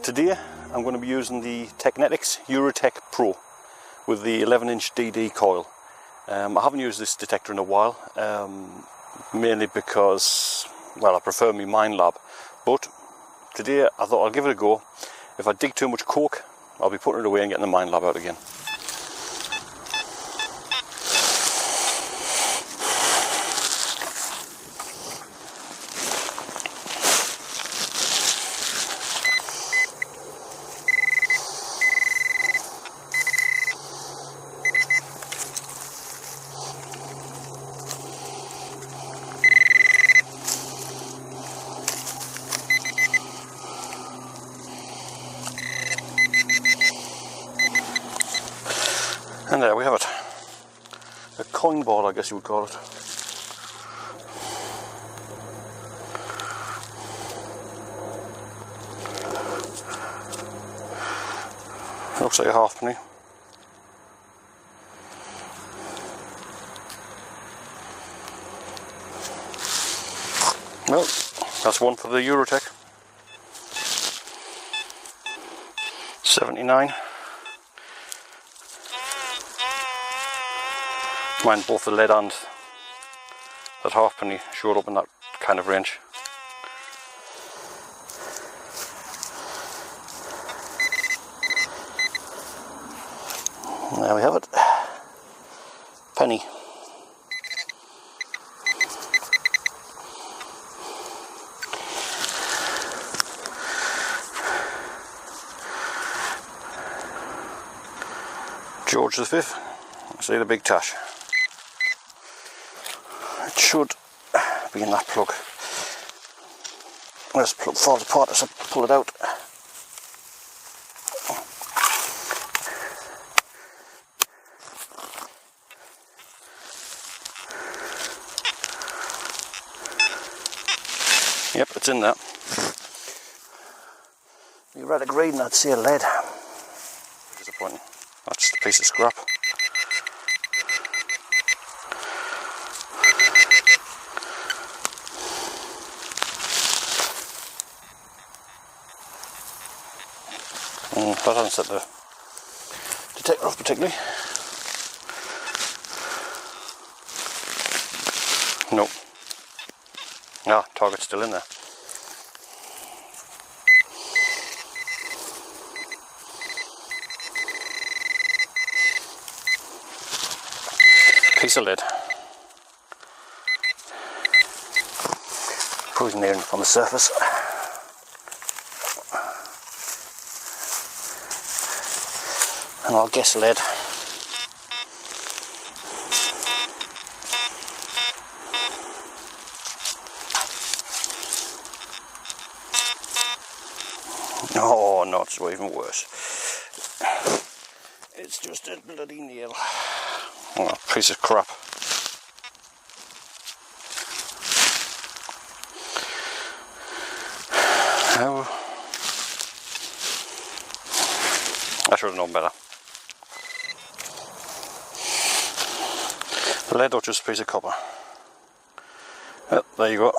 Today I'm going to be using the Teknetics Eurotek Pro with the 11-inch DD coil. I haven't used this detector in a while, mainly because, well, I prefer my mine lab, but today I thought I'll give it a go. If I dig too much coke, I'll be putting it away and getting the mine lab out again. And there we have it. A coin ball, I guess you would call it. Looks like a halfpenny. Well, that's one for the Eurotek. 79. Mind both the lead and that halfpenny showed up in that kind of range. There we have it. Penny. George V. See the big tash. It should be in that plug. This plug falls apart as I pull it out. Yep, it's in there. You Relic reading, I'd see a lead. Disappointing. That's just a piece of scrap. That hasn't set the detector off particularly. No. Ah, target's still in there. Piece of lead. Cruising near enough on the surface. And I'll guess lead. Oh no, it's even worse. It's just a bloody nail. Oh, a piece of crap. Oh. I should have known better. Lead or just a piece of copper. Well, there you go.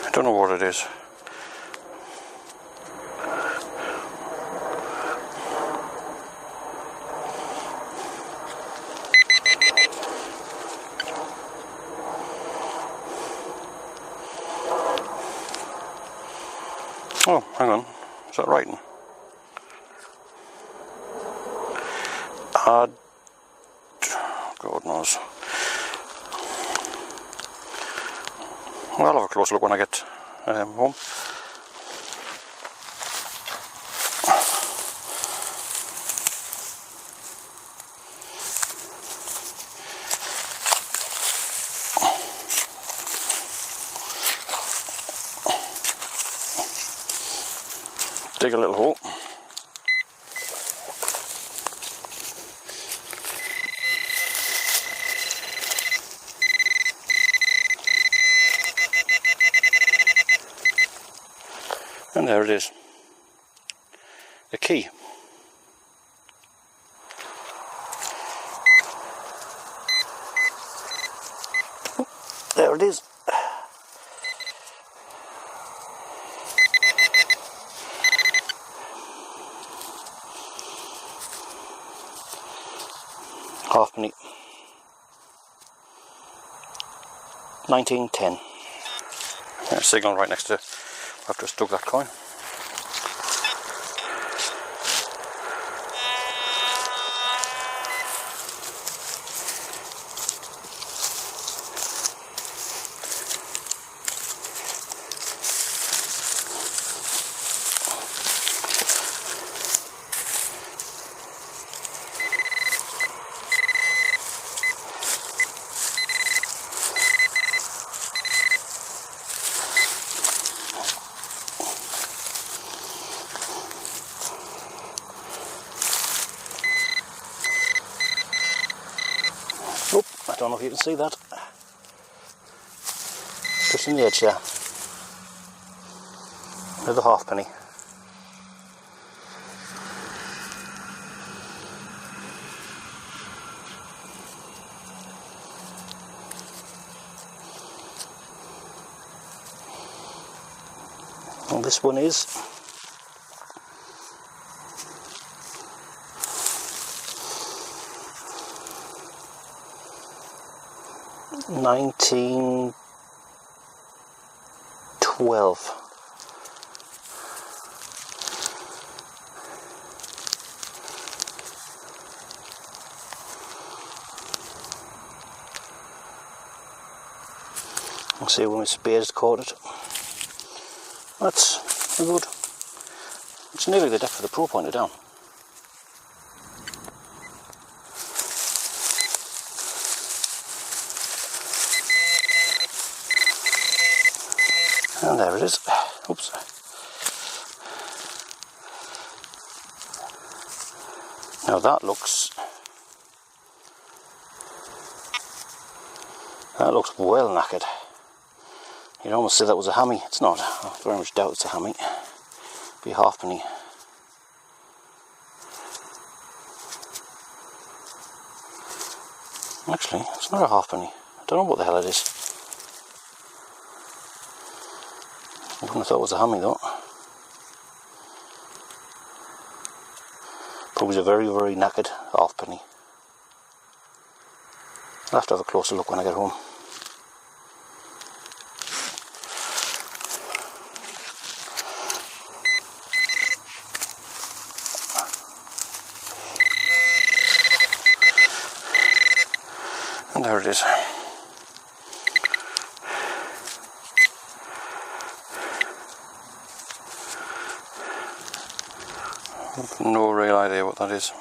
I don't know what it is. Oh, hang on. Is that writing? God knows. Well, I'll have a close look when I get home. Dig a little hole. And there it is. A key. There it is. halfpenny. 1910. There's a signal right next to after I stuck that coin. Oh, I don't know if you can see that. Just in the edge there. With a halfpenny. And this one is $19.12. I'll see when my spear's caught it. That's good. It's nearly the depth of the Pro pointer down. And there it is. Oops. Now that looks well knackered. You'd almost say that was a hammy. It's not. I very much doubt it's a hammy. Be a halfpenny. Actually, it's not a halfpenny. I don't know what the hell it is. I wouldn't have thought it was a hammy though. Probably a very, very knackered halfpenny. I'll have to have a closer look when I get home. And there it is. No real idea what that is.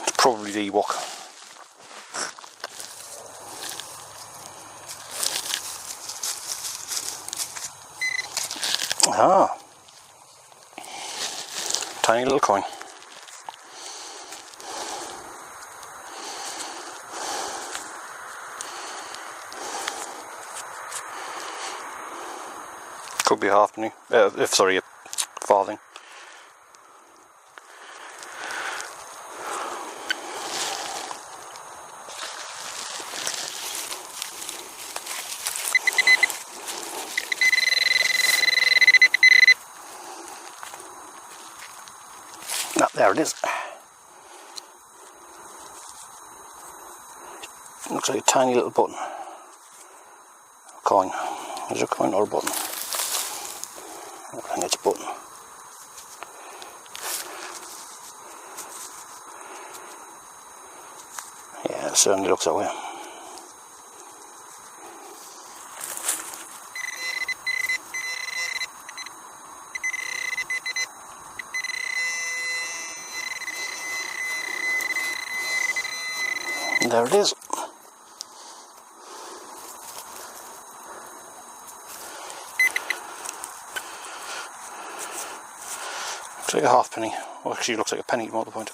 It's probably the Ewok. Ah, tiny little coin. Could be a halfpenny. Sorry, a farthing. Ah, there it is. Looks like a tiny little button. Coin. Is it a coin or a button? I think it's a button. Yeah, it certainly looks that way. And there it is. Looks like a halfpenny. Well, actually, it looks like a penny more to the point.